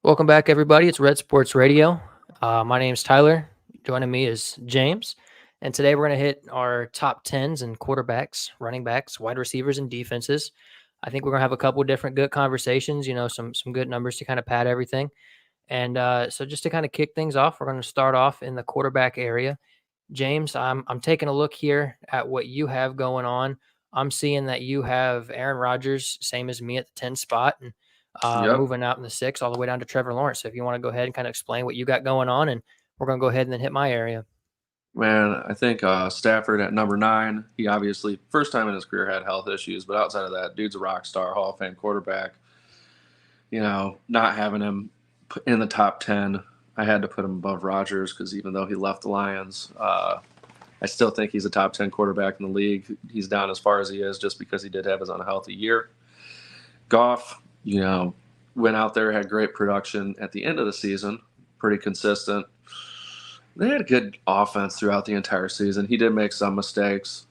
Welcome back, everybody. It's Red Sports Radio. My name's Tyler. Joining me is James. And today we're going to hit our top 10s and quarterbacks, running backs, wide receivers, and defenses. I think we're going to have a couple of different good conversations, some good numbers to kind of pad everything. And so just to kind of kick things off, we're going to start off in the quarterback area. James, I'm taking a look here at what you have going on. I'm seeing that you have Aaron Rodgers, same as me at the 10 spot, and Yep, moving out in the 6 all the way down to Trevor Lawrence. So if you want to go ahead and kind of explain what you got going on, and we're going to go ahead and then hit my area. man. I think Stafford at number 9. He obviously first time in his career had health issues, but outside of that, dude's a rock star, Hall of Fame quarterback. Not having him in the top 10, I had to put him above Rodgers because even though he left the Lions, I still think he's a top 10 quarterback in the league. He's down as far as he is just because he did have his unhealthy year. Goff, went out there, had great production at the end of the season, pretty consistent. They had a good offense throughout the entire season. He did make some mistakes,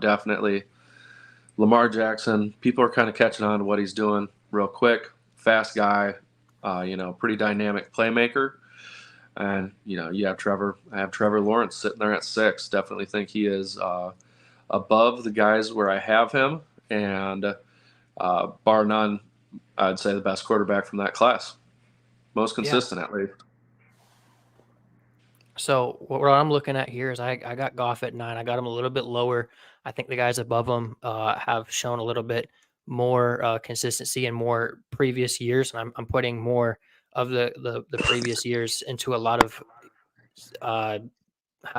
definitely. Lamar Jackson, people are kind of catching on to what he's doing real quick. Fast guy, pretty dynamic playmaker. And, you have Trevor. I have Trevor Lawrence sitting there at 6. Definitely think he is above the guys where I have him. And bar none, I'd say the best quarterback from that class. Most Yeah. consistent, at least. So what I'm looking at here is I got Goff at 9. I got him a little bit lower. I think the guys above him have shown a little bit more consistency in more previous years, and I'm putting more of the previous years into a lot of uh,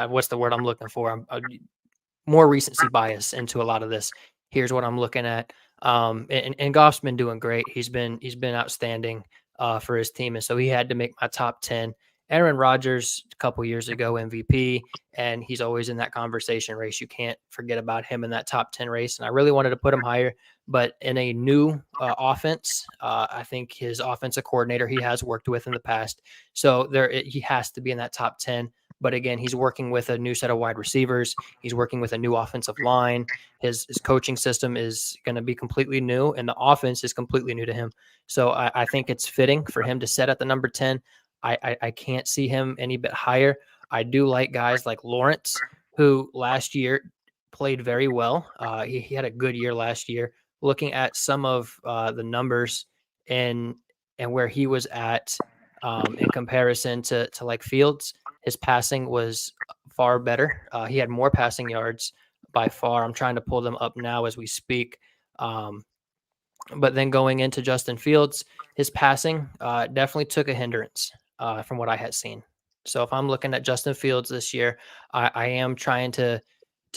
what's the word I'm looking for? More recency bias into a lot of this. Here's what I'm looking at. And Goff's been doing great. He's been outstanding for his team, and so he had to make my top 10. Aaron Rodgers, a couple years ago, MVP, and he's always in that conversation race. You can't forget about him in that top 10 race. And I really wanted to put him higher, but in a new offense, I think his offensive coordinator he has worked with in the past, so he has to be in that top 10. But again, he's working with a new set of wide receivers. He's working with a new offensive line. His coaching system is going to be completely new, and the offense is completely new to him. So I think it's fitting for him to set at the number 10. I can't see him any bit higher. I do like guys like Lawrence, who last year played very well. He had a good year last year. Looking at some of the numbers and where he was at in comparison to like Fields, his passing was far better. He had more passing yards by far. I'm trying to pull them up now as we speak. Um, but then going into Justin Fields, his passing definitely took a hindrance from what I had seen. So if I'm looking at Justin Fields this year, I am trying to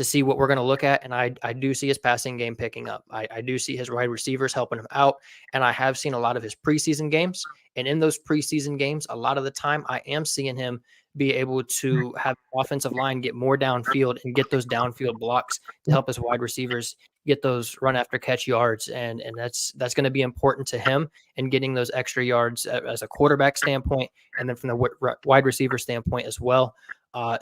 see what we're going to look at, and I do see his passing game picking up. I do see his wide receivers helping him out, and I have seen a lot of his preseason games. And in those preseason games, a lot of the time, I am seeing him be able to have offensive line get more downfield and get those downfield blocks to help his wide receivers get those run after catch yards, and that's going to be important to him and getting those extra yards as a quarterback standpoint, and then from the wide receiver standpoint as well.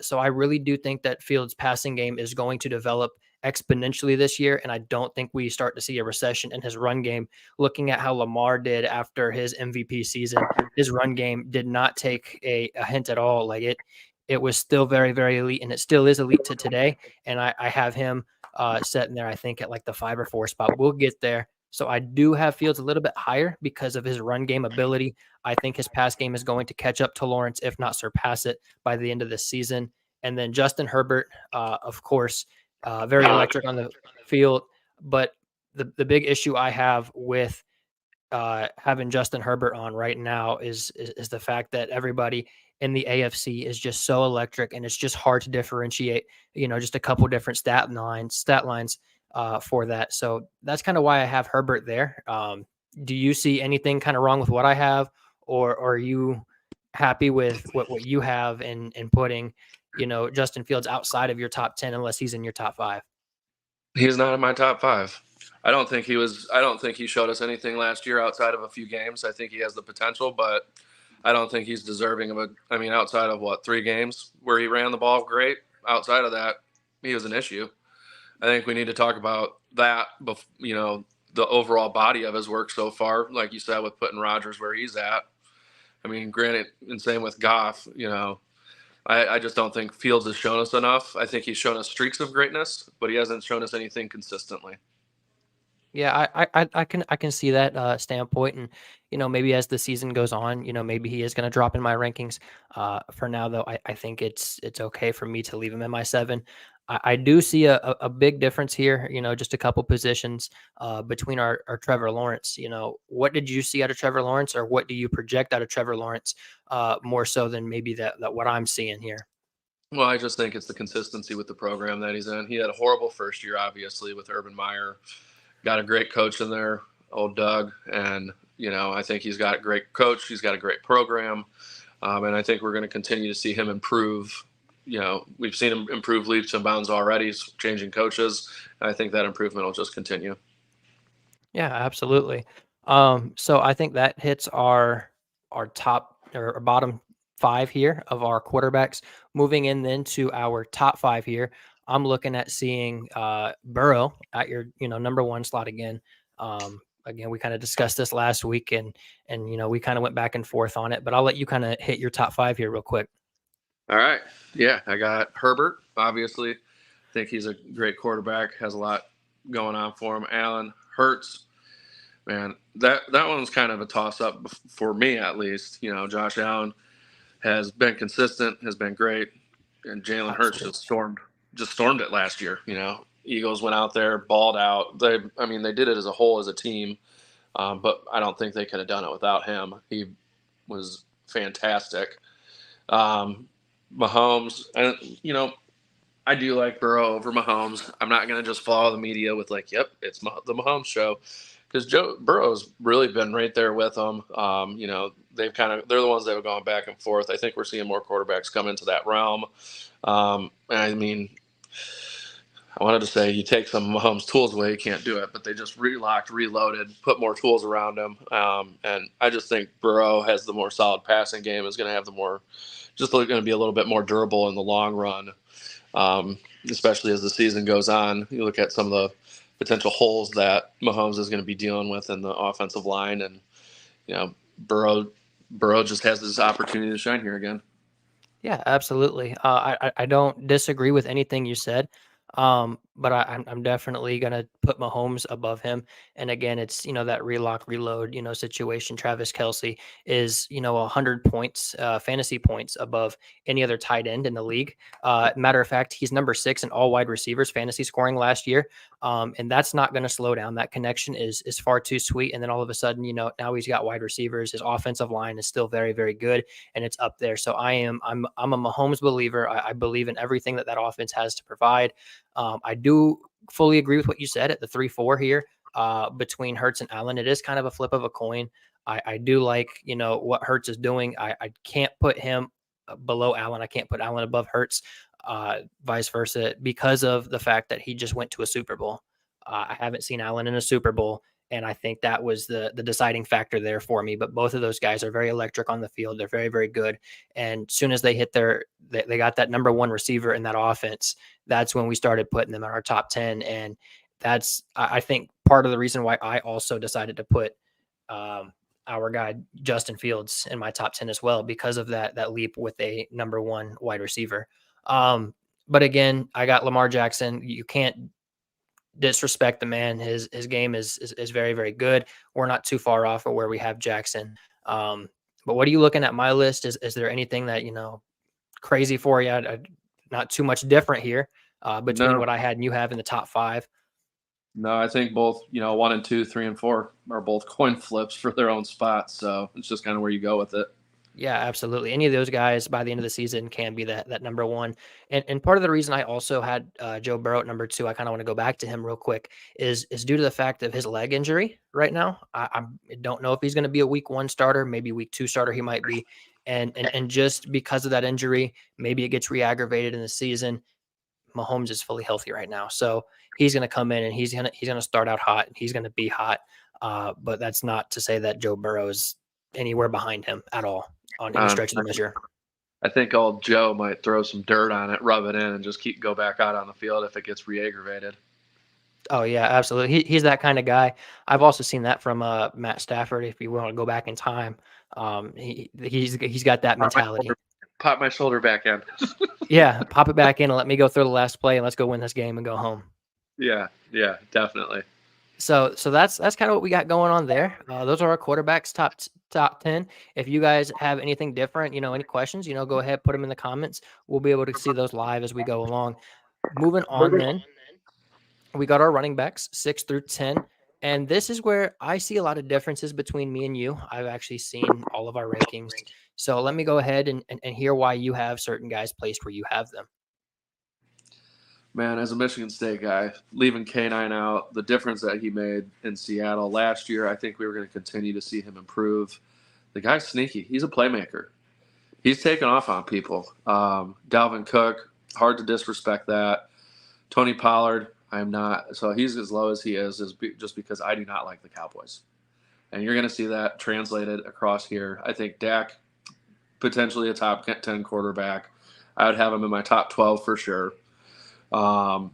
So I really do think that Fields' passing game is going to develop exponentially this year, and I don't think we start to see a recession in his run game. Looking at how Lamar did after his MVP season, his run game did not take a hint at all. Like it was still very, very elite, and it still is elite to today. And I have him sitting there, I think, at like the 5 or 4 spot. We'll get there. So I do have Fields a little bit higher because of his run game ability. I think his pass game is going to catch up to Lawrence, if not surpass it, by the end of this season. And then Justin Herbert, of course, very electric on the field. But the big issue I have with having Justin Herbert on right now is the fact that everybody in the AFC is just so electric, and it's just hard to differentiate. Just a couple different stat lines for that. So that's kind of why I have Herbert there. Do you see anything kind of wrong with what I have, or are you happy with what you have in putting, Justin Fields outside of your top 10 unless he's in your top 5? He's not in my top 5. I don't think he was. I don't think he showed us anything last year outside of a few games. I think he has the potential, but I don't think he's deserving of a. I mean, outside of 3 games where he ran the ball great. Outside of that, he was an issue. I think we need to talk about that. The overall body of his work so far, like you said, with putting Rodgers where he's at. I mean, granted, and same with Goff, I just don't think Fields has shown us enough. I think he's shown us streaks of greatness, but he hasn't shown us anything consistently. Yeah, I can see that standpoint, and maybe as the season goes on, maybe he is going to drop in my rankings. For now, though, I think it's okay for me to leave him in my 7. I do see a big difference here. Just a couple positions between our Trevor Lawrence. What did you see out of Trevor Lawrence, or what do you project out of Trevor Lawrence more so than maybe that what I'm seeing here? Well, I just think it's the consistency with the program that he's in. He had a horrible first year, obviously, with Urban Meyer. Got a great coach in there, old Doug, and I think he's got a great coach. He's got a great program, and I think we're going to continue to see him improve. We've seen him improve leaps and bounds already, changing coaches. And I think that improvement will just continue. Yeah, absolutely. So I think that hits our top or our bottom 5 here of our quarterbacks. Moving in then to our top 5 here, I'm looking at seeing Burrow at your number 1 slot again. Again, we kind of discussed this last week, and we kind of went back and forth on it. But I'll let you kind of hit your top 5 here real quick. All right. Yeah, I got Herbert, obviously. I think he's a great quarterback, has a lot going on for him. Allen, Hurts, man, that one's kind of a toss up for me at least. Josh Allen has been consistent, has been great, and Jalen Hurts just stormed it last year. Eagles went out there, balled out. They did it as a whole as a team, but I don't think they could have done it without him. He was fantastic. Mahomes, and I do like Burrow over Mahomes. I'm not going to just follow the media with yep, it's the Mahomes show, because Joe Burrow's really been right there with them. They're the ones that have gone back and forth. I think we're seeing more quarterbacks come into that realm. I wanted to say you take some of Mahomes' tools away, you can't do it, but they just reloaded, put more tools around him. And I just think Burrow has the more solid passing game, is going to have going to be a little bit more durable in the long run, especially as the season goes on. You look at some of the potential holes that Mahomes is going to be dealing with in the offensive line, and Burrow just has this opportunity to shine here again. Yeah, absolutely. I don't disagree with anything you said. But I'm definitely gonna put Mahomes above him. And again, it's that relock, reload, situation. Travis Kelsey is 100 points, fantasy points above any other tight end in the league. Matter of fact, he's number 6 in all wide receivers fantasy scoring last year. And that's not going to slow down. That connection is far too sweet. And then all of a sudden, now he's got wide receivers. His offensive line is still very, very good, and it's up there. So I'm a Mahomes believer. I believe in everything that offense has to provide. I do fully agree with what you said at the 3-4 here between Hurts and Allen. It is kind of a flip of a coin. I do like, what Hurts is doing. I can't put him below Allen. I can't put Allen above Hurts, vice versa, because of the fact that he just went to a Super Bowl. I haven't seen Allen in a Super Bowl, and I think that was the deciding factor there for me. But both of those guys are very electric on the field. They're very, very good. And soon as they hit they got that number 1 receiver in that offense, that's when we started putting them in our top 10. And that's, I think, part of the reason why I also decided to put our guy Justin Fields in my top 10 as well, because of that leap with a number 1 wide receiver. But again, I got Lamar Jackson. You can't disrespect the man. His game is very, very good. We're not too far off of where we have Jackson. But what are you looking at my list? Is there anything that crazy for you? Not too much different here between what I had and you have in the top 5. No, I think both, 1 and 2, 3 and 4 are both coin flips for their own spots. So it's just kind of where you go with it. Yeah, absolutely. Any of those guys by the end of the season can be that number 1. And part of the reason I also had Joe Burrow at number 2, I kind of want to go back to him real quick, is due to the fact of his leg injury right now. I don't know if he's going to be a week 1 starter, maybe week 2 starter he might be. And just because of that injury, maybe it gets re-aggravated in the season. Mahomes is fully healthy right now. So he's going to come in and he's going to start out hot. He's going to be hot. But that's not to say that Joe Burrow is anywhere behind him at all on any stretch of the measure. I think old Joe might throw some dirt on it, rub it in, and just go back out on the field if it gets re-aggravated. Oh yeah, absolutely. He's that kind of guy. I've also seen that from Matt Stafford. If you want to go back in time, He's got that mentality. Pop my shoulder back in. Yeah, pop it back in and let me go through the last play and let's go win this game and go home. Yeah, definitely. So that's kind of what we got going on there. Those are our quarterbacks top 10. If you guys have anything different, any questions, go ahead, put them in the comments. We'll be able to see those live as we go along. Moving on then, we got our running backs 6 through 10. And this is where I see a lot of differences between me and you. I've actually seen all of our rankings. So let me go ahead and hear why you have certain guys placed where you have them. Man, as a Michigan State guy, leaving K9 out, the difference that he made in Seattle last year, I think we were going to continue to see him improve. The guy's sneaky. He's a playmaker. He's taken off on people. Dalvin Cook, hard to disrespect that. Tony Pollard, I'm not. So he's as low as he is just because I do not like the Cowboys. And you're going to see that translated across here. I think Dak, potentially a top 10 quarterback. I would have him in my top 12 for sure. I'm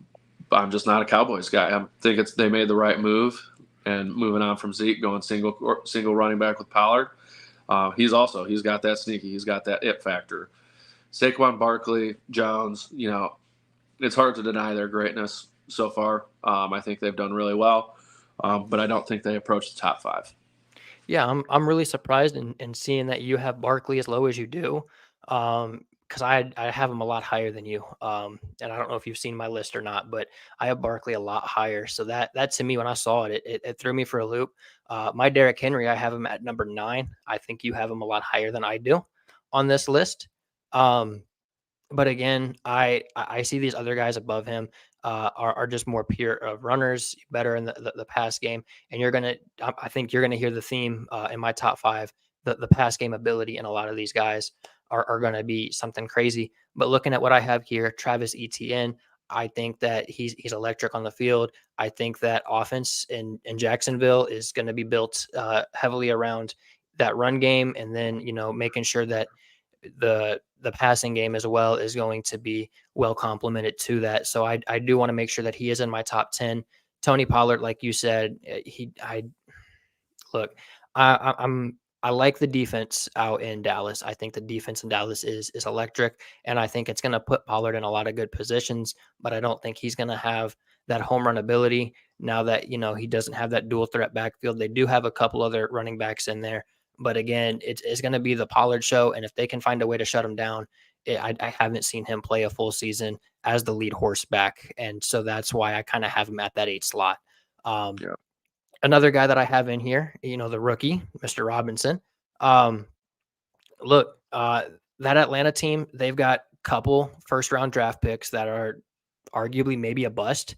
just not a Cowboys guy. I think they made the right move and moving on from Zeke, going single running back with Pollard. He's got that sneaky. He's got that it factor. Saquon Barkley, Jones, it's hard to deny their greatness so far. I think they've done really well, but I don't think they approach the top 5. Yeah, I'm really surprised in seeing that you have Barkley as low as you do. Because I have him a lot higher than you. And I don't know if you've seen my list or not, but I have Barkley a lot higher. So that to me, when I saw it, it threw me for a loop. My Derrick Henry, I have him at number 9. I think you have him a lot higher than I do on this list. But again, I see these other guys above him are just more pure runners, better in the pass game. And I think you're gonna hear the theme in my top 5. The pass game ability in a lot of these guys are going to be something crazy. But looking at what I have here, Travis Etienne, I think that he's electric on the field. I think that offense in Jacksonville is going to be built heavily around that run game, and then making sure that the passing game as well is going to be well complemented to that. So I do want to make sure that he is in my top 10. Tony Pollard, like you said, I like the defense out in Dallas. I think the defense in Dallas is electric, and I think it's going to put Pollard in a lot of good positions, but I don't think he's going to have that home run ability now that, he doesn't have that dual threat backfield. They do have a couple other running backs in there, but again, it's going to be the Pollard show, and if they can find a way to shut him down, I haven't seen him play a full season as the lead horseback, and so that's why I kind of have him at that 8 slot. Yeah. Another guy that I have in here, the rookie, Mr. Robinson. Look, that Atlanta team, they've got a couple first-round draft picks that are arguably maybe a bust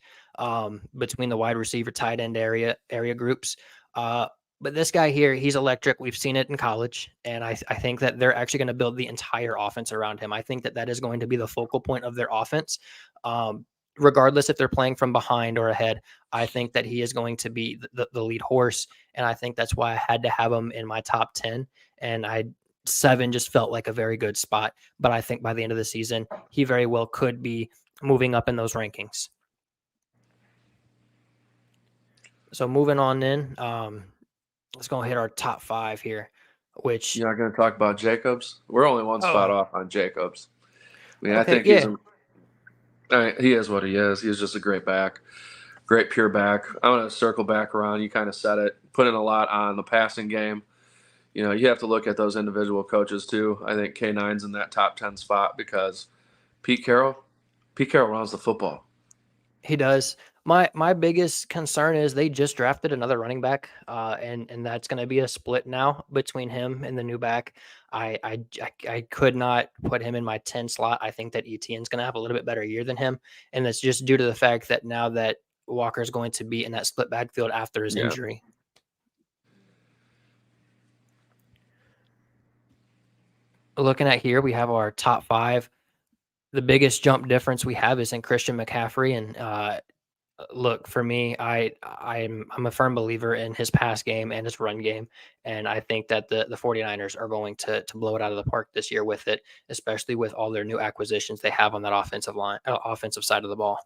between the wide receiver, tight end area groups. But this guy here, he's electric. We've seen it in college, and I think that they're actually going to build the entire offense around him. I think that is going to be the focal point of their offense. Regardless if they're playing from behind or ahead, I think that he is going to be the lead horse. And I think that's why I had to have him in my top 10. And 7 just felt like a very good spot. But I think by the end of the season, he very well could be moving up in those rankings. So moving on in, let's go hit our top 5 here, which... You're not going to talk about Jacobs? We're only one spot off on Jacobs. Okay, I think he is what he is. He's just a great back, great pure back. I'm going to circle back around. You kind of said it. Put in a lot on the passing game. You have to look at those individual coaches too. I think K9's in that top 10 spot because Pete Carroll runs the football. He does. My biggest concern is they just drafted another running back, and that's going to be a split now between him and the new back. I could not put him in my 10 slot. I think that Etienne's going to have a little bit better year than him, and that's just due to the fact that now that Walker's going to be in that split backfield after his injury. Looking at here, we have our top 5. The biggest jump difference we have is in Christian McCaffrey, and look, for me, I'm a firm believer in his pass game and his run game, and I think that the 49ers are going to blow it out of the park this year with it, especially with all their new acquisitions they have on that offensive side of the ball.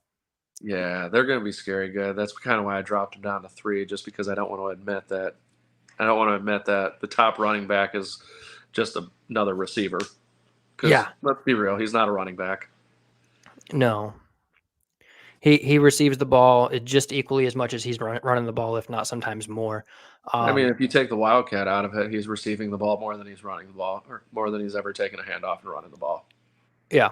Yeah, they're going to be scary good. That's kind of why I dropped them down to 3, just because I don't want to admit that I don't want to admit that the top running back is just another receiver. Because Yeah, let's be real, he's not a running back. no. He receives the ball just equally as much as he's running the ball, if not sometimes more. I mean, if you take the Wildcat out of it, he's receiving the ball more than he's running the ball, or more than he's ever taken a handoff and running the ball. Yeah.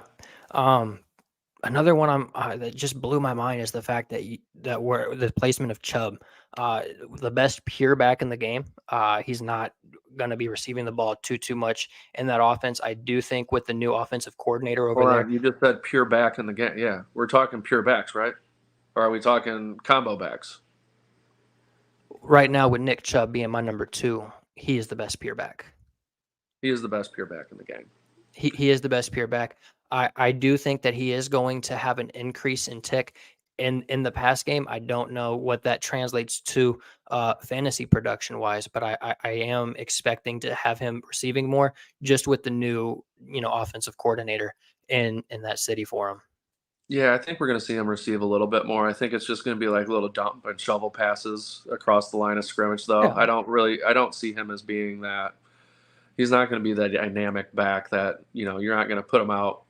Another one that just blew my mind is the fact that we're the placement of Chubb, the best pure back in the game. He's not going to be receiving the ball too much in that offense. I do think with the new offensive coordinator over Hold there, on, you just said pure back in the game. Yeah, we're talking pure backs, right? Or are we talking combo backs? right now with Nick Chubb being my number 2, he is the best pure back. He is the best pure back in the game. He is the best pure back. I do think that he is going to have an increase in tick in the pass game. I don't know what that translates to fantasy production wise, but I am expecting to have him receiving more just with the new offensive coordinator in that city for him. Yeah, I think we're going to see him receive a little bit more. I think it's just going to be like little dump and shovel passes across the line of scrimmage, though. Yeah, I don't see him as being that. He's not going to be that dynamic back that, you're not going to put him out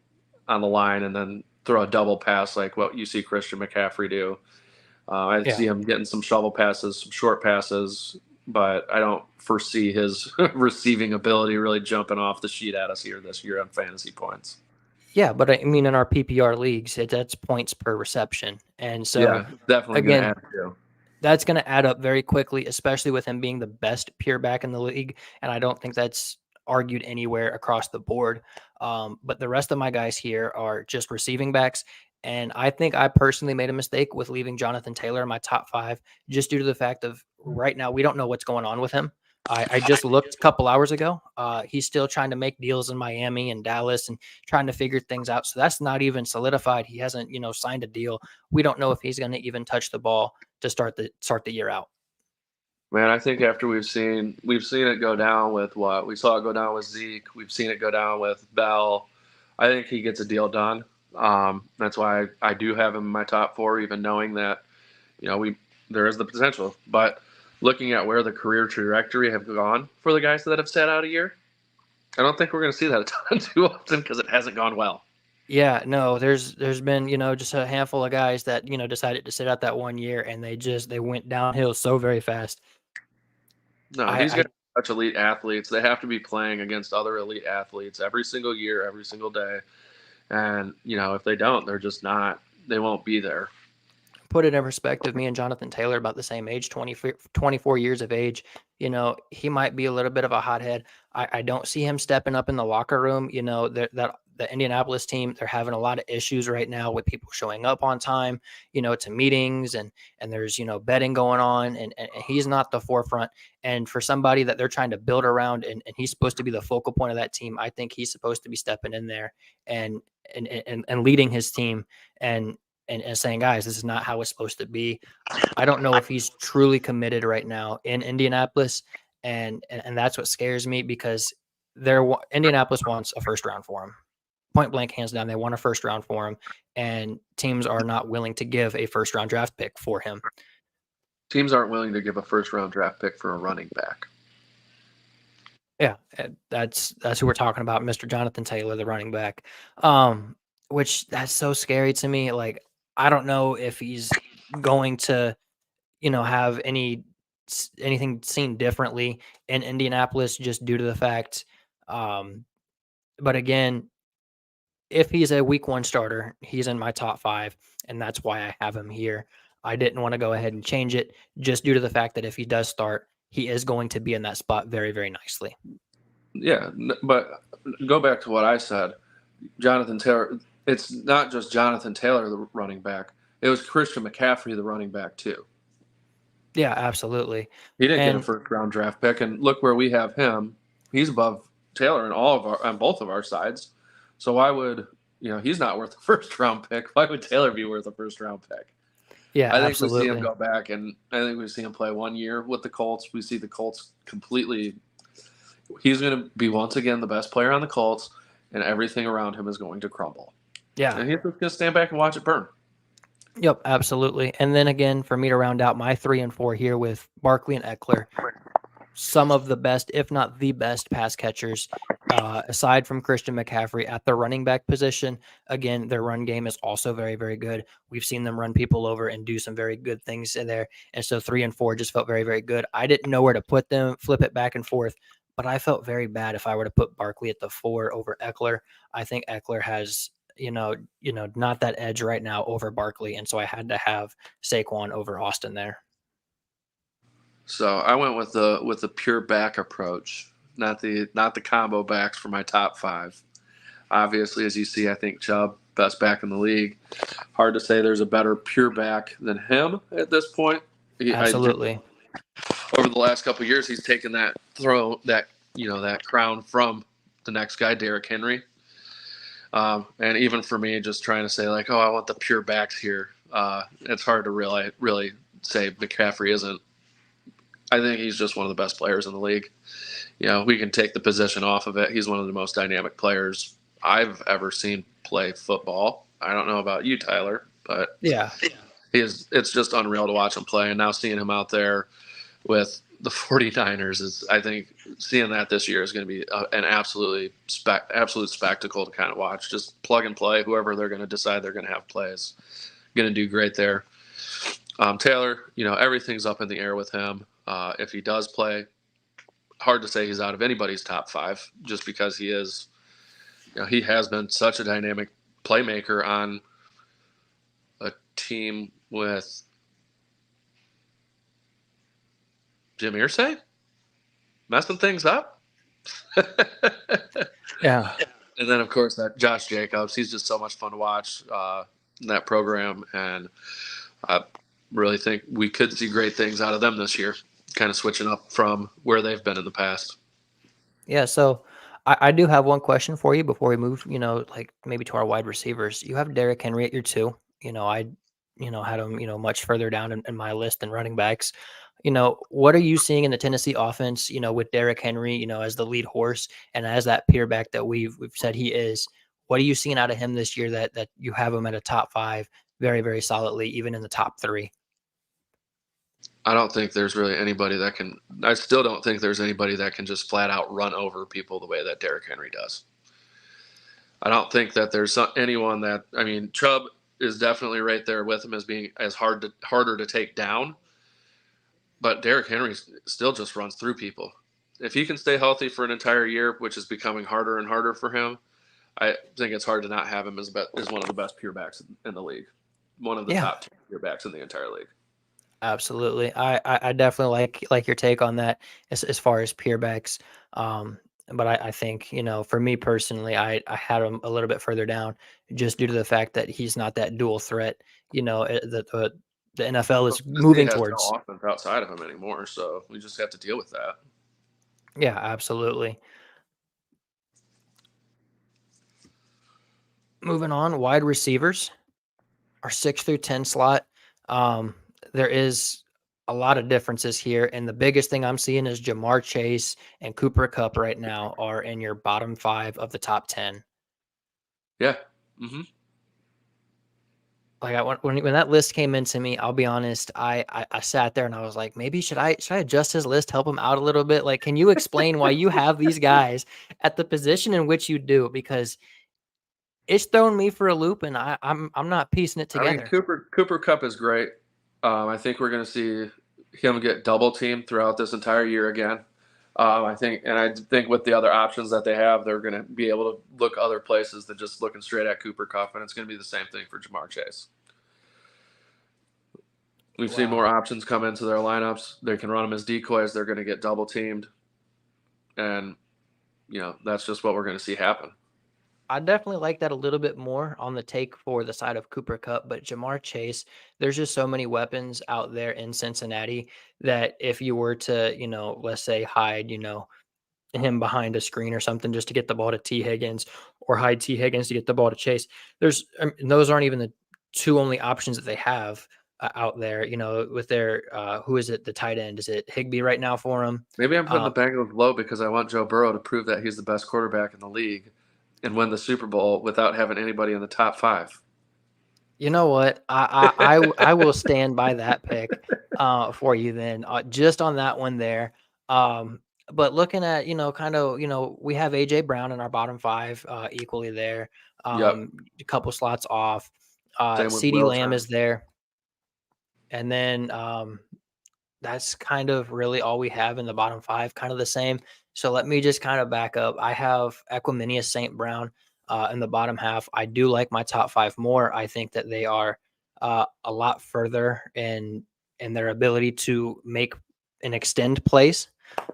on the line and then throw a double pass like what you see Christian McCaffrey do. I yeah. see him getting some shovel passes, some short passes, but I don't foresee his receiving ability really jumping off the sheet at us here this year on fantasy points. Yeah, but I mean, in our PPR leagues, that's points per reception, and so Yeah, definitely going to again, add to. that's going to add up very quickly, especially with him being the best pure back in the league. And I don't think that's argued anywhere across the board. But the rest of my guys here are just receiving backs. And I think I personally made a mistake with leaving Jonathan Taylor in my top 5, just due to the fact of right now, we don't know what's going on with him. I just looked a couple hours ago. He's still trying to make deals in Miami and Dallas and trying to figure things out. So that's not even solidified. He hasn't, signed a deal. We don't know if he's going to even touch the ball to start the year out. Man, I think after we've seen it go down with what we saw it go down with Zeke, we've seen it go down with Bell. I think he gets a deal done. That's why I do have him in my top 4, even knowing that there is the potential. But looking at where the career trajectory have gone for the guys that have sat out a year, I don't think we're going to see that a ton too often because it hasn't gone well. Yeah, no, there's been, just a handful of guys that, decided to sit out that 1 year and they went downhill so very fast. No, these I guys are such elite athletes. They have to be playing against other elite athletes every single year, every single day. And, if they don't, they're just not, they won't be there. put it in perspective, me and Jonathan Taylor about the same age, 24 years of age. He might be a little bit of a hothead. I don't see him stepping up in the locker room. That the Indianapolis team, they're having a lot of issues right now with people showing up on time, to meetings and there's, betting going on and he's not the forefront. And for somebody that they're trying to build around and he's supposed to be the focal point of that team, I think he's supposed to be stepping in there and leading his team and saying, guys, this is not how it's supposed to be. I don't know if he's truly committed right now in Indianapolis. And that's what scares me because Indianapolis wants a first round for him. Point blank, hands down, they want a first round for him. And teams are not willing to give a first round draft pick for him. Teams aren't willing to give a first round draft pick for a running back. Yeah, that's who we're talking about, Mr. Jonathan Taylor, the running back. Which that's so scary to me. Like, I don't know if he's going to, have anything seen differently in Indianapolis just due to the fact. But again, if he's a week 1 starter, he's in my top 5, and that's why I have him here. I didn't want to go ahead and change it just due to the fact that if he does start, he is going to be in that spot very, very nicely. Yeah, but go back to what I said. Jonathan Taylor, it's not just Jonathan Taylor, the running back. It was Christian McCaffrey, the running back, too. Yeah, absolutely. He didn't get a first round draft pick, and look where we have him. He's above Taylor on both of our sides. So why would he's not worth a first round pick? Why would Taylor be worth a first round pick? Yeah, I think absolutely. we see him go back, and I think we see him play 1 year with the Colts. We see the Colts completely. He's going to be once again the best player on the Colts, and everything around him is going to crumble. Yeah, and he's just going to stand back and watch it burn. Yep, absolutely. And then again, for me to round out my 3 and 4 here with Barkley and Eckler, some of the best, if not the best, pass catchers, aside from Christian McCaffrey at the running back position. Again, their run game is also very, very good. We've seen them run people over and do some very good things in there. And so 3 and 4 just felt very, very good. I didn't know where to put them, flip it back and forth, but I felt very bad if I were to put Barkley at the 4 over Eckler. I think Eckler has, not that edge right now over Barkley. And so I had to have Saquon over Austin there. So I went with the pure back approach, not the combo backs for my top 5. Obviously, as you see, I think Chubb, best back in the league. Hard to say there's a better pure back than him at this point. Absolutely. Over the last couple of years, he's taken that crown from the next guy, Derrick Henry. And even for me, just trying to say I want the pure backs here. It's hard to really say McCaffrey isn't. I think he's just one of the best players in the league. We can take the position off of it. He's one of the most dynamic players I've ever seen play football. I don't know about you, Tyler, but yeah, it's just unreal to watch him play. And now seeing him out there with the 49ers is, I think, seeing that this year is going to be an absolute spectacle to kind of watch. Just plug and play. Whoever they're going to decide they're going to have plays, going to do great there. Taylor, everything's up in the air with him. If he does play, hard to say he's out of anybody's top 5 just because he is, he has been such a dynamic playmaker on a team with Jim Irsay messing things up. Yeah. And then, of course, that Josh Jacobs, he's just so much fun to watch in that program. And I really think we could see great things out of them this year, kind of switching up from where they've been in the past. Yeah. So I do have one question for you before we move, maybe to our wide receivers. You have Derrick Henry at your 2. I had him, much further down in my list than running backs. What are you seeing in the Tennessee offense, with Derrick Henry, as the lead horse and as that peer back that we've said he is? What are you seeing out of him this year that you have him at a top 5 very, very solidly, even in the top 3? I don't think there's really anybody that can – I still don't think there's anybody that can just flat out run over people the way that Derrick Henry does. I don't think that there's anyone that – I mean, Chubb is definitely right there with him as being as harder to take down. But Derrick Henry still just runs through people. If he can stay healthy for an entire year, which is becoming harder and harder for him, I think it's hard to not have him as one of the best pure backs in the league. One of the top 2 pure backs in the entire league. Absolutely. I definitely like your take on that as far as peer backs. But I think, for me personally, I had him a little bit further down just due to the fact that he's not that dual threat. The NFL is moving towards no offense outside of him anymore, so we just have to deal with that. Yeah, absolutely. Moving on, wide receivers, our 6 through 10 slot. There is a lot of differences here, and the biggest thing I'm seeing is Ja'Marr Chase and Cooper Kupp right now are in your bottom 5 of the top 10. Yeah. Mm-hmm. When that list came into me, I'll be honest, I sat there and I was like, maybe should I adjust his list, help him out a little bit? Can you explain why you have these guys at the position in which you do? Because it's thrown me for a loop, and I'm not piecing it together. I mean, Cooper Kupp is great. I think we're going to see him get double teamed throughout this entire year again. I think with the other options that they have, they're going to be able to look other places than just looking straight at Cooper Kupp, and it's going to be the same thing for Ja'Marr Chase. We've seen more options come into their lineups. They can run them as decoys. They're going to get double teamed, and that's just what we're going to see happen. I definitely like that a little bit more on the take for the side of Cooper Kupp, but Ja'Marr Chase, there's just so many weapons out there in Cincinnati that if you were to, let's say hide, him behind a screen or something just to get the ball to T. Higgins or hide T. Higgins to get the ball to Chase, those aren't even the 2 only options that they have out there, with their, who is it, the tight end? Is it Higbee right now for him? Maybe I'm putting the Bengals low because I want Joe Burrow to prove that he's the best quarterback in the league and win the Super Bowl without having anybody in the top 5. You know what? I will stand by that pick for you then. Just on that one there. Um, but looking at, kind of, we have AJ Brown in our bottom five, equally there. Yep. A couple slots off. Same with CD Lamb Wilson. is there. And then that's kind of really all we have in the bottom five, kind of the same. So let me just kind of back up. I have Equiminius St. Brown in the bottom half. I do like my top five more. I think that they are a lot further in their ability to make and extend plays.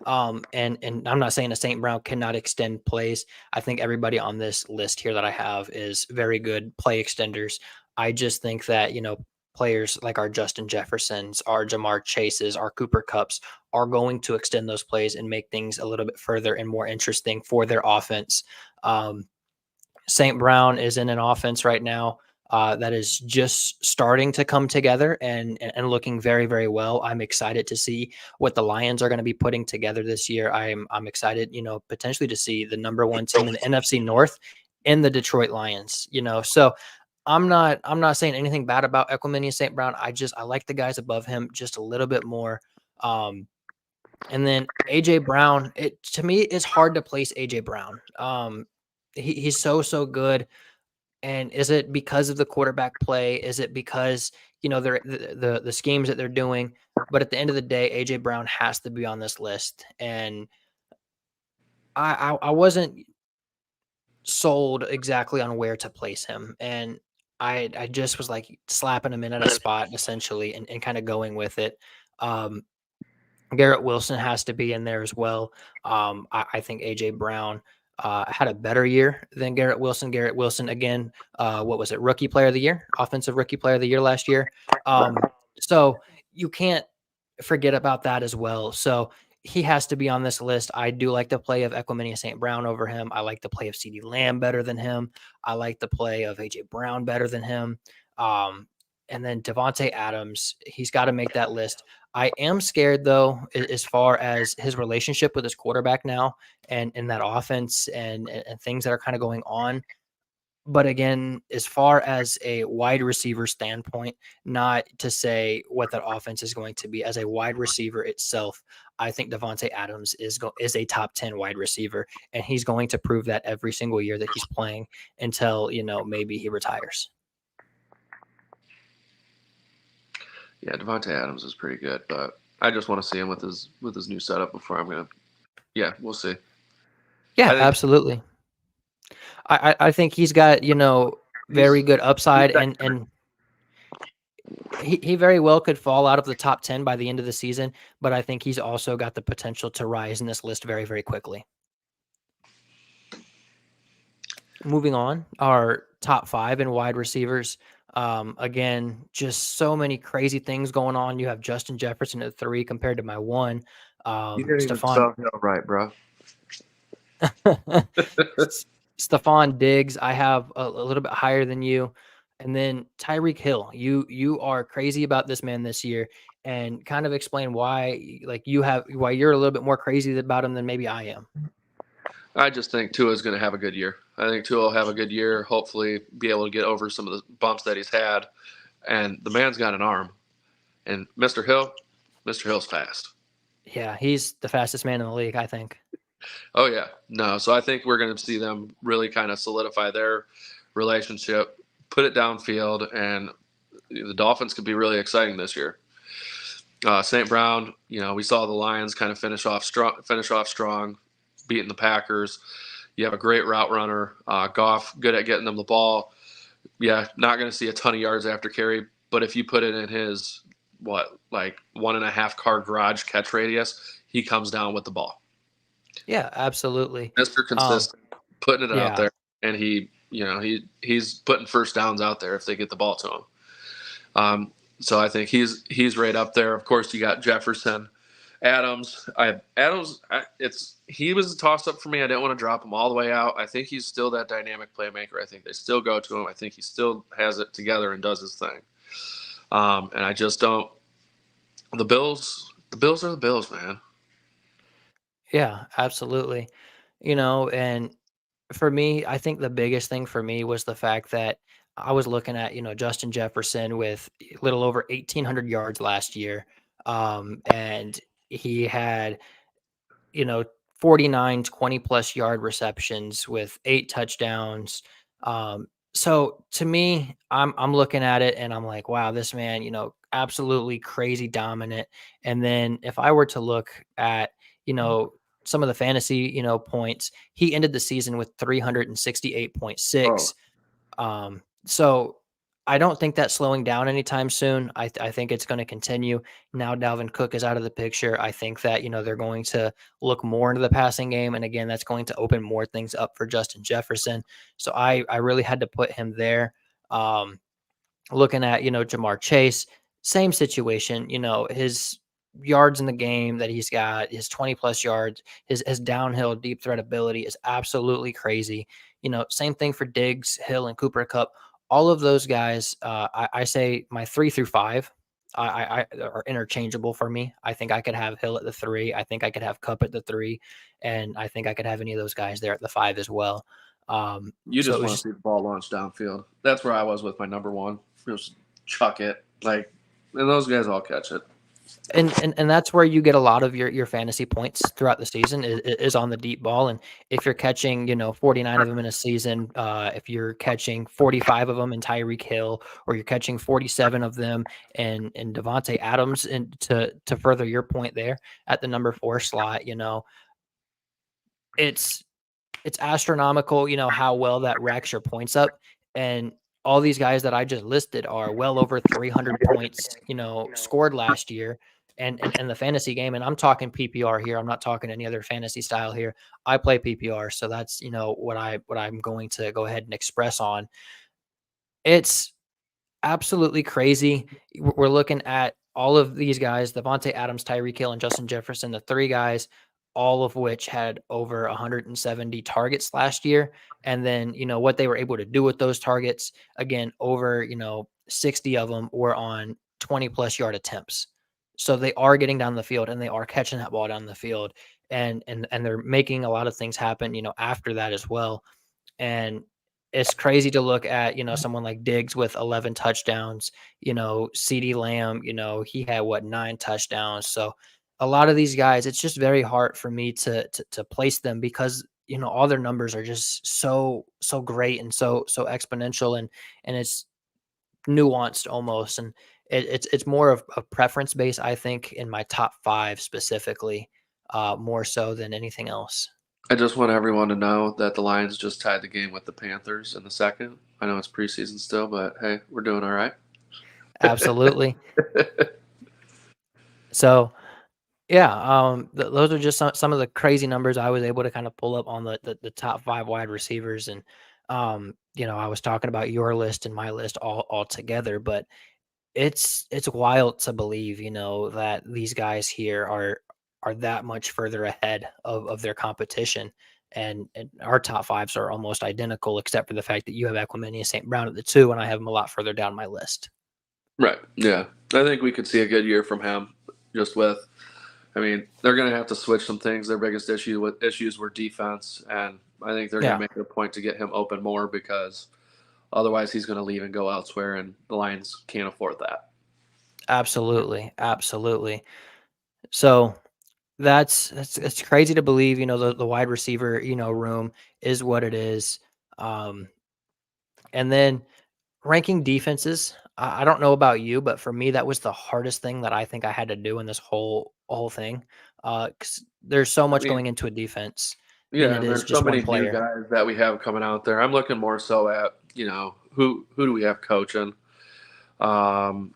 And I'm not saying a St. Brown cannot extend plays. I think everybody on this list here that I have is very good play extenders. I just think that, players like our Justin Jeffersons, our Jamar Chases, our Cooper Cups are going to extend those plays and make things a little bit further and more interesting for their offense. St. Brown is in an offense right now that is just starting to come together and looking very, very well. I'm excited to see what the Lions are going to be putting together this year. I'm excited, potentially to see the number one team in the NFC North in the Detroit Lions. So I'm not saying anything bad about Equiminius St. Brown. I like the guys above him just a little bit more. And then AJ Brown, to me, it's hard to place AJ Brown. He's so good. And is it because of the quarterback play? Is it because they're the schemes that they're doing? But at the end of the day, AJ Brown has to be on this list. And I wasn't sold exactly on where to place him. And I just was like slapping him in at a spot essentially and kind of going with it. Um, Garrett Wilson has to be in there as well. I think AJ Brown had a better year than Garrett Wilson. Garrett Wilson, again, what was it? Rookie player of the year, offensive rookie player of the year last year. So you can't forget about that as well. So he has to be on this list. I do like the play of Equiminius St. Brown over him. I like the play of CD Lamb better than him. I like the play of AJ Brown better than him. And then Devontae Adams, he's got to make that list. I am scared though, as far as his relationship with his quarterback now and in that offense and things that are kind of going on. But again, as far as a wide receiver standpoint, not to say what that offense is going to be as a wide receiver itself, I think Devontae Adams is a top 10 wide receiver, and he's going to prove that every single year that he's playing until, maybe he retires. Yeah, Devontae Adams is pretty good, but I just want to see him with his new setup before I'm gonna. Yeah, we'll see. Yeah, I think absolutely. I think he's got, very good upside and he very well could fall out of the top 10 by the end of the season, but I think he's also got the potential to rise in this list very, very quickly. Moving on, our top five in wide receivers. Again, just so many crazy things going on. You have Justin Jefferson at 3 compared to my 1. you didn't even Stephon spell Hill right, bro. Stephon Diggs, I have a little bit higher than you. And then Tyreek Hill, you are crazy about this man this year, and kind of explain why, like why you're a little bit more crazy about him than maybe I am. I just think Tua is going to have a good year. I think Tua will have a good year. Hopefully, be able to get over some of the bumps that he's had. And the man's got an arm. And Mr. Hill's fast. Yeah, he's the fastest man in the league, I think. Oh yeah, no. So I think we're going to see them really kind of solidify their relationship, put it downfield, and the Dolphins could be really exciting this year. St. Brown, we saw the Lions kind of finish off strong, beating the Packers. You have a great route runner. Goff, good at getting them the ball. Yeah, not going to see a ton of yards after carry, but if you put it in his, 1.5 car garage catch radius, he comes down with the ball. Yeah, absolutely. Mr. Consistent, putting it out there, and he's putting first downs out there if they get the ball to him. So I think he's right up there. Of course, you got Jefferson. Adams, he was a toss up for me. I didn't want to drop him all the way out. I think he's still that dynamic playmaker. I think they still go to him. I think he still has it together and does his thing. And I just don't. The Bills are the Bills, man. Yeah, absolutely. And for me, I think the biggest thing for me was the fact that I was looking at, Justin Jefferson with a little over 1,800 yards last year. And he had you know, 49 20+ yard receptions with 8 touchdowns. So to me, I'm looking at it and I'm like, wow, this man, absolutely crazy dominant. And then if I were to look at, some of the fantasy, points, he ended the season with Oh, 368.6. So I don't think that's slowing down anytime soon. I think it's going to continue. Now Dalvin Cook is out of the picture. I think that, they're going to look more into the passing game. And again, that's going to open more things up for Justin Jefferson. So I really had to put him there. Looking at, Jamar Chase, same situation, his yards in the game that he's got, his 20+ yards, his downhill deep threat ability is absolutely crazy. Same thing for Diggs, Hill, and Cooper Cup. All of those guys, I say my 3 through 5 are interchangeable for me. I think I could have Hill at the 3. I think I could have Cup at the 3, and I think I could have any of those guys there at the 5 as well. you So just it was want to just see the ball launched downfield. That's where I was with my number one. Just chuck it. Like, and those guys all catch it. and that's where you get a lot of your fantasy points throughout the season is on the deep ball. And if you're catching 49 of them in a season, if you're catching 45 of them in Tyreek Hill, or you're catching 47 of them in Devontae Adams, and to further your point there at the number 4 slot, it's it's astronomical, how well that racks your points up. And all these guys that I just listed are well over 300 points, scored last year. And the fantasy game, and I'm talking PPR here. I'm not talking any other fantasy style here. I play PPR, so that's what I'm going to go ahead and express on. It's absolutely crazy. We're looking at all of these guys, Devontae Adams, Tyreek Hill, and Justin Jefferson, the 3 guys, all of which had over 170 targets last year. And then, what they were able to do with those targets, again, over, 60 of them were on 20+ yard attempts. So they are getting down the field and they are catching that ball down the field, and they're making a lot of things happen, after that as well. And it's crazy to look at, someone like Diggs with 11 touchdowns, CeeDee Lamb, he had 9 touchdowns. So a lot of these guys, it's just very hard for me to place them because, all their numbers are just so great and so exponential, and it's nuanced almost. And it's more of a preference base, I think, in my top 5 specifically, more so than anything else. I just want everyone to know that the Lions just tied the game with the Panthers in the second. I know it's preseason still, but hey, we're doing all right. Absolutely. So yeah, those are just some of the crazy numbers I was able to kind of pull up on the top 5 wide receivers. And I was talking about your list and my list all together, but it's wild to believe, that these guys here are that much further ahead of their competition. And our top 5s are almost identical, except for the fact that you have Equanimeous St. Brown at the 2, and I have him a lot further down my list. Right. Yeah. I think we could see a good year from him. Just with, I mean, they're going to have to switch some things. Their biggest issues were defense, and I think they're going Yeah, to make it a point to get him open more because otherwise he's going to leave and go elsewhere, and the Lions can't afford that. absolutely, absolutely. So that's it's crazy to believe, the wide receiver, room is what it is. Um, and then ranking defenses, I don't know about you, but for me, that was the hardest thing that I think I had to do in this whole thing. 'Cause there's so I much mean, going into a defense than yeah, it and is there's so just one many new player. guys that we have coming out there. I'm looking more so at who do we have coaching um,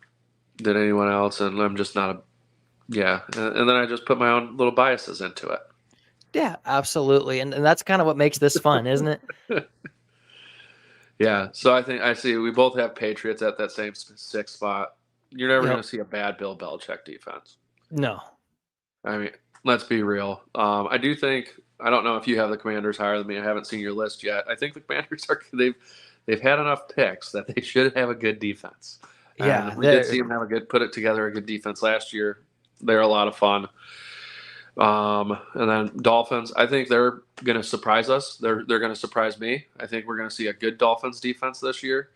than anyone else, and I'm just not a yeah. And then I just put my own little biases into Yeah, absolutely. And that's kind of what makes this fun, isn't it? it. Yeah, so I think I see we both have Patriots at that same 6th spot. You're never going Yep. to see a bad Bill Belichick defense. No. I mean, let's be real. I do think I don't know if you have the Commanders higher than me. I haven't seen your list yet. I think the Commanders are they've had enough picks that they should have a good defense, and Yeah, we did see them have put it together a good defense last year. They're a lot of fun. And then Dolphins, I think they're going to surprise us. They're going to surprise me. I think we're going to see a good Dolphins defense this year.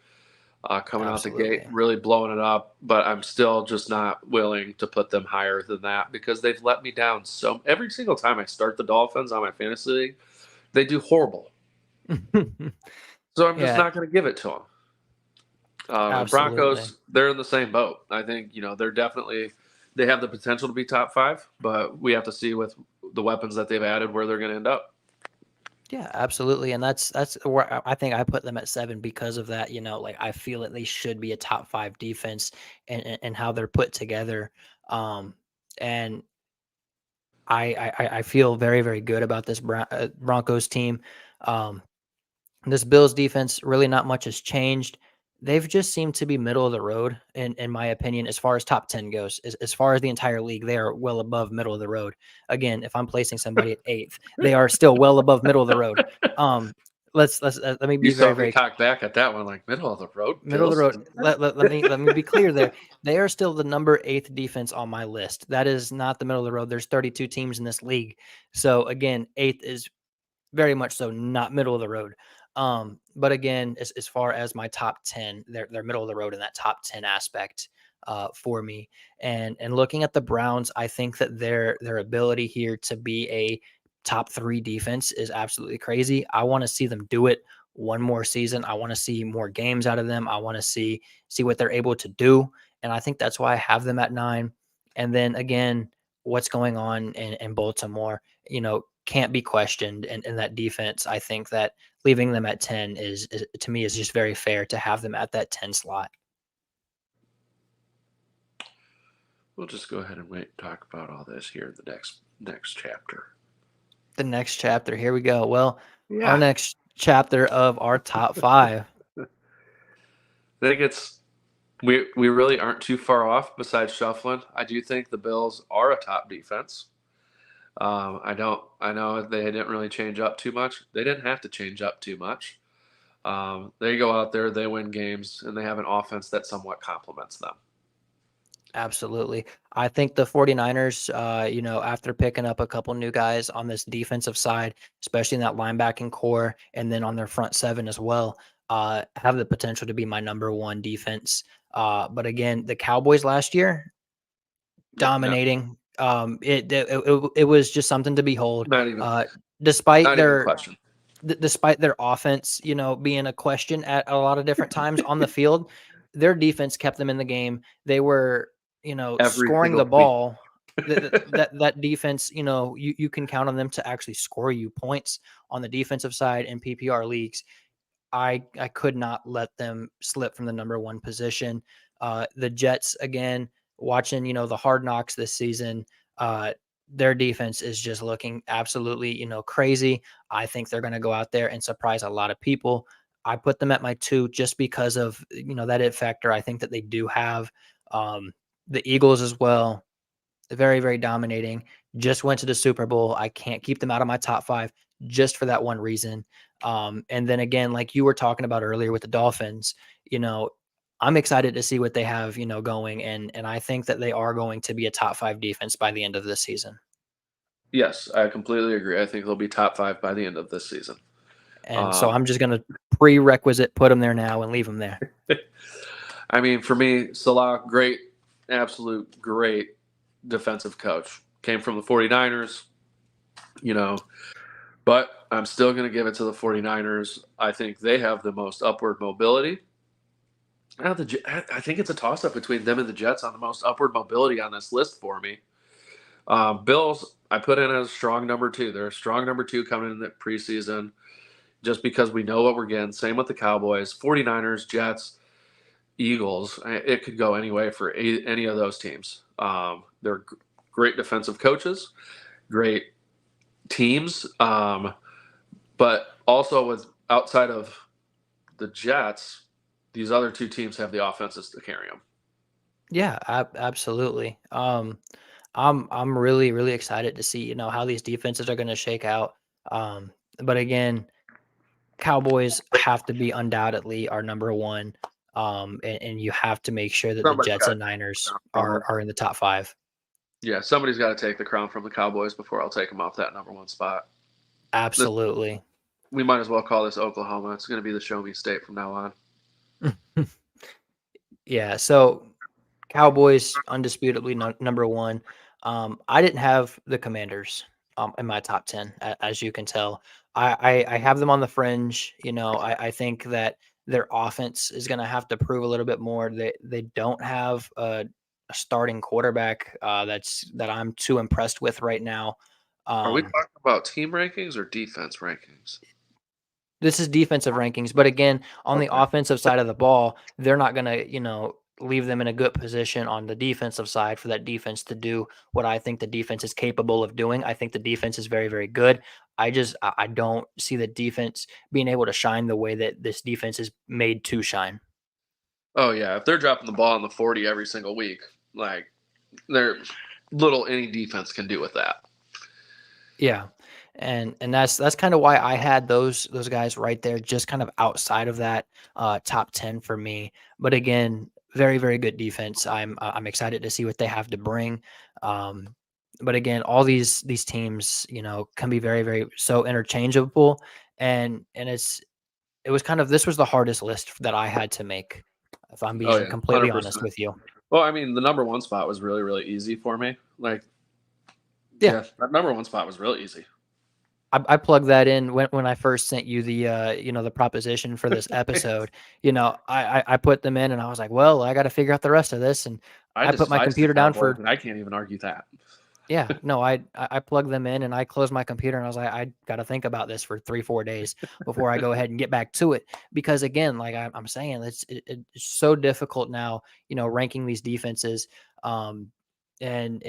coming out the gate, Absolutely. really blowing it up. But I'm still just not willing to put them higher than that because they've let me down so every single time I start the Dolphins on my fantasy league, they do horrible. So I'm just Yeah, not going to give it to them. And absolutely. Broncos, they're in the same boat. I think they're definitely they have the potential to be top five, but we have to see with the weapons that they've added where they're going to end up. Yeah, absolutely, and that's where I think I put them at 7 because of that. Like I feel that they should be a top 5 defense, and how they're put together. And I feel very very good about this Broncos team. Um, This Bills defense, really not much has changed. They've just seemed to be middle of the road, in my opinion, as far as top 10 goes. As far as the entire league, they are well above middle of the road. Again, if I'm placing somebody at 8th, they are still well above middle of the road. Um, let me You be very, saw me very talk back at that one, like middle of the road, middle of the Bills. road. Let me be clear there. They are still the number 8th defense on my list. That is not the middle of the road. There's 32 teams in this league. So again, 8th is very much so not middle of the road. But again, as far as my top 10, they're middle of the road in that top 10 aspect for me. And looking at the Browns, I think that their ability here to be a top 3 defense is absolutely crazy. I want to see them do it one more season. I want to see more games out of them. I want to see what they're able to do. And I think that's why I have them at 9. And then again, what's going on in Baltimore, can't be questioned. And that defense, I think that leaving them at 10 is to me is just very fair to have them at that 10 slot. We'll just go ahead and wait and talk about all this here in the next chapter. The next chapter, here we go. Well, our Yeah, next chapter of our top 5. I think we really aren't too far off. Besides shuffling, I do think the Bills are a top defense. I know they didn't really change up too much. They didn't have to change up too much. They go out there, they win games, and they have an offense that somewhat complements them. Absolutely. I think the 49ers, after picking up a couple new guys on this defensive side, especially in that linebacking core, and then on their front 7 as well, have the potential to be my number 1 defense. But again, the Cowboys last year, Yeah, no, dominating. It was just something to behold. not even Despite not even a their question. despite their offense, being a question at a lot of different times on the field, their defense kept them in the game. They were, Every scoring the single week. ball. That defense, you can count on them to actually score you points on the defensive side in PPR leagues. I could not let them slip from the number 1 position. The Jets, again, watching, the Hard Knocks this season, their defense is just looking absolutely, crazy. I think they're going to go out there and surprise a lot of people. I put them at my 2 just because of, that it factor. I think that they do have the Eagles as well. Very, very dominating. Just went to the Super Bowl. I can't keep them out of my top 5 just for that one reason. And then again, like you were talking about earlier with the Dolphins, I'm excited to see what they have, going, and I think that they are going to be a top 5 defense by the end of this season. Yes, I completely agree. I think they'll be top five by the end of this season. And so Um, I'm just going to prerequisite put them there now and leave them there. I mean, for me, Salah, great, absolute great defensive coach. Came from the 49ers, you know, but I'm still going to give it to the 49ers. I think they have the most upward mobility. I think it's a toss up between them and the Jets on the most upward mobility on this list for me. Bills, I put in as a strong number 2. They're a strong number 2 coming in the preseason just because we know what we're getting. Same with the Cowboys, 49ers, Jets, Eagles. It could go any way for any of those teams. They're great defensive coaches, great teams, but also with outside of the Jets, these other 2 teams have the offenses to carry them. Yeah, absolutely. I'm really really excited to see how these defenses are going to shake out. But again, Cowboys have to be undoubtedly our number 1. And you have to make sure that the Somebody's Jets got to and Niners take the crown from are in the top 5. Yeah, somebody's got to take the crown from the Cowboys before I'll take them off that number 1 spot. This, Absolutely. we might as well call this Oklahoma. It's going to be the show me state from now on. Yeah. So Cowboys undisputably number one. I didn't have the Commanders in my top 10, as you can tell. I have them on the fringe. I think that their offense is going to have to prove a little bit more. They don't have a starting quarterback that I'm too impressed with right now. Are we Um, talking about team rankings or defense rankings? This is defensive rankings, but again, on the Okay. offensive side of the ball, they're not gonna, leave them in a good position on the defensive side for that defense to do what I think the defense is capable of doing. I think the defense is very, very good. I don't see the defense being able to shine the way that this defense is made to shine. Oh yeah, if they're dropping the ball on the 40 every single week, like they're little any defense can do with that. Yeah. And that's kind of why I had those guys right there, just kind of outside of that top 10 for me. But again, very, very good defense. I'm excited to see what they have to bring. Um, but again, all these teams, can be very, very so interchangeable. And it was kind of this was the hardest list that I had to make, if I'm Oh being yeah, hundred completely honest percent. with you. Well, I mean, the number one spot was really really easy for me. Like, Yeah. yeah, that number one spot was real easy. I plugged that in when I first sent you the proposition for this episode. I put them in and I was like, well, I got to figure out the rest of this. And I I put my despise the computer down Cowboys, for, and I can't even argue that. yeah, no, I plugged them in and I closed my computer and I was like, I got to think about this for 3-4 days before I go ahead and get back to it. Because again, like I'm saying, it's so difficult now, ranking these defenses. And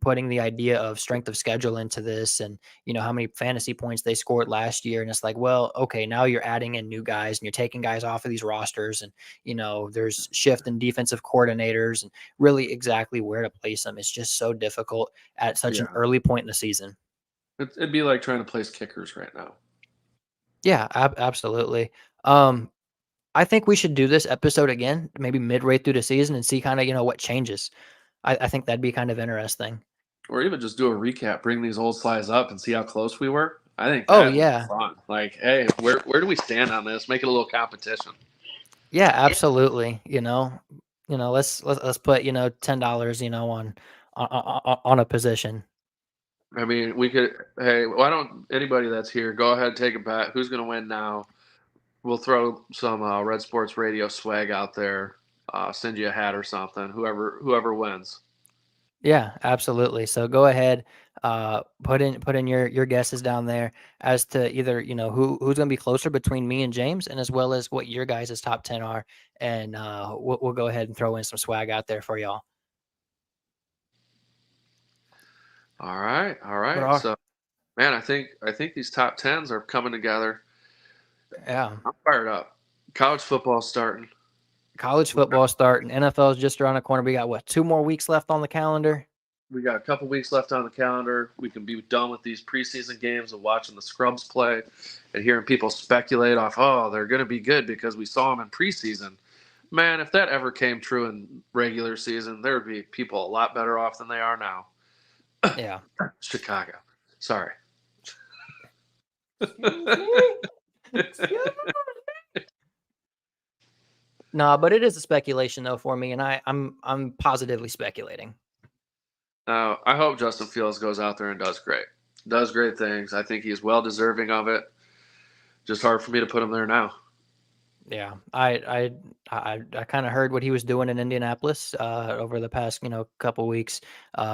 putting the idea of strength of schedule into this, and how many fantasy points they scored last year, and it's like, well, okay, now you're adding in new guys and you're taking guys off of these rosters, and there's shift in defensive coordinators and really exactly where to place them. It's just so difficult at such an Yeah, early point in the season. it'd be like trying to place kickers right now. Yeah, absolutely. um I think we should do this episode again, maybe midway through the season, and see kind of what changes. I think that'd be kind of interesting. Or even just do a recap, bring these old slides up, and see how close we were. I think Oh that would be yeah. fun. Like, hey, where do we stand on this? Make it a little competition. Yeah, absolutely. Let's put $10 on a position. I mean, we could. Hey, why don't anybody that's here go ahead and take a bet? Who's going to win now? We'll throw some Red Sports Radio swag out there. Send you a hat or something. Whoever wins. Yeah, absolutely. So go ahead, put in your guesses down there as to either who's going to be closer between me and James, and as well as what your guys' top 10 are, and we'll go ahead and throw in some swag out there for y'all. All right, all But right. So, man, I think these top tens are coming together. yeah, I'm fired up. College football starting. college football starting, NFL is just around the corner. We got what, 2 more weeks left on the calendar? We got a couple weeks left on the calendar. We can be done with these preseason games of watching the scrubs play and hearing people speculate off, oh, they're going to be good because we saw them in preseason. Man, if that ever came true in regular season, there would be people a lot better off than they are now. Yeah. Chicago. Sorry. No, but it is a speculation though for me, and I'm positively speculating. Now, I hope Justin Fields goes out there and does great. Does great things. I think he's well deserving of it. Just hard for me to put him there now. Yeah, I kind of heard what he was doing in Indianapolis over the past couple weeks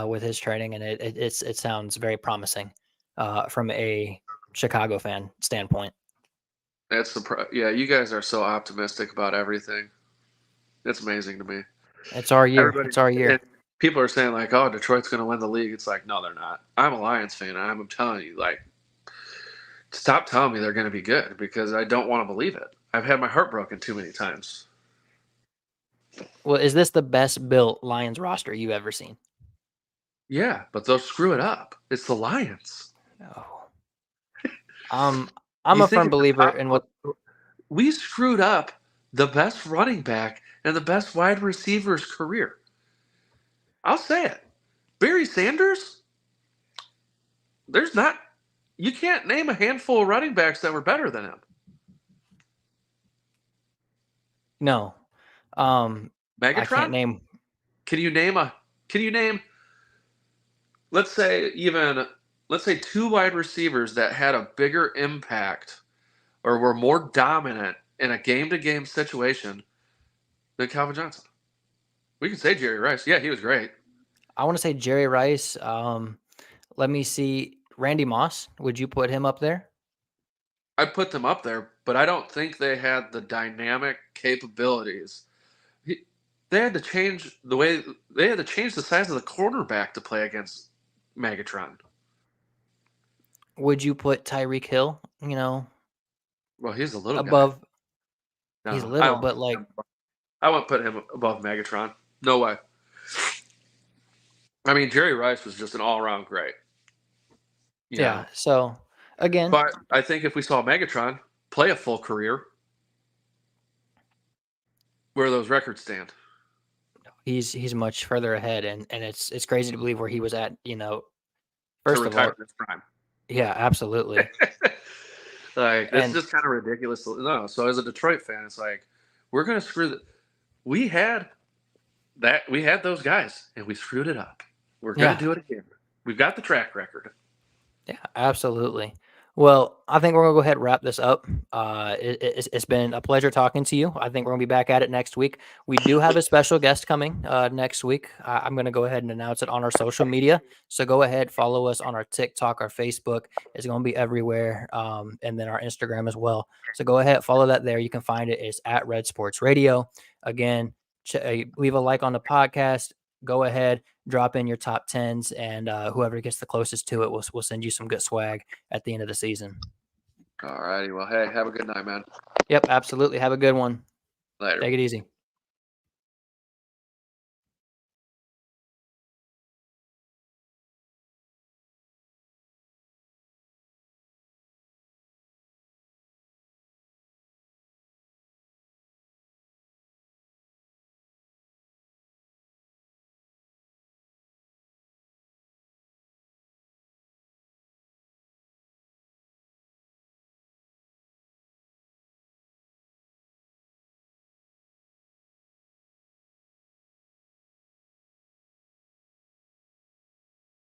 with his training, and it sounds very promising from a Chicago fan standpoint. Yeah, you guys are so optimistic about everything. It's amazing to me. It's our year. Everybody It's our and year. people are saying like, "Oh, Detroit's going to win the league." It's like, no, they're not. I'm a Lions fan, and I'm telling you, like, stop telling me they're going to be good because I don't want to believe it. I've had my heart broken too many times. Well, is this the best built Lions roster you've ever seen? Yeah, but they'll screw it up. It's the Lions. Oh. I'm You a think firm at the believer top, in what. we screwed up the best running back and the best wide receiver's career. I'll say it. Barry Sanders, there's not, you can't name a handful of running backs that were better than him. No. Um, I can't Megatron? name. Can you name a? Can you name? Let's say two wide receivers that had a bigger impact or were more dominant in a game-to-game situation than Calvin Johnson. We can say Jerry Rice. Yeah, he was great. I want to say Jerry Rice. Let me see. Randy Moss. Would you put him up there? I put them up there, but I don't think they had the dynamic capabilities. They had to change the way they had to change the size of the cornerback to play against Megatron. Would you put Tyreek Hill? You know, Well, he's a little guy. above. He's No, little, but like, I won't put him above Megatron. No way. I mean, Jerry Rice was just an all-around great. yeah. So again, But I think if we saw Megatron play a full career, where those records stand. he's much further ahead, and it's crazy to believe where he was at. You know, first to of retire all, in his prime. yeah, absolutely. Like, it's And just kind of ridiculous. No, so as a Detroit fan, it's like, we're going to screw the. We had those guys, and we screwed it up. We're going yeah, to do it again. We've got the track record. yeah, absolutely. Well, I think we're gonna go ahead and wrap this up. It's been a pleasure talking to you. I think we're gonna be back at it next week. We do have a special guest coming next week. I'm gonna go ahead and announce it on our social media. So go ahead, follow us on our TikTok, our Facebook. It's gonna be everywhere, and then our Instagram as well. So go ahead, follow that there. You can find it. It's at Red Sports Radio. Again, leave a like on the podcast. Go ahead, drop in your top tens, and whoever gets the closest to it, we'll send you some good swag at the end of the season. All righty. Well, hey, have a good night, man. Yep, absolutely. Have a good one. Later. Take it easy.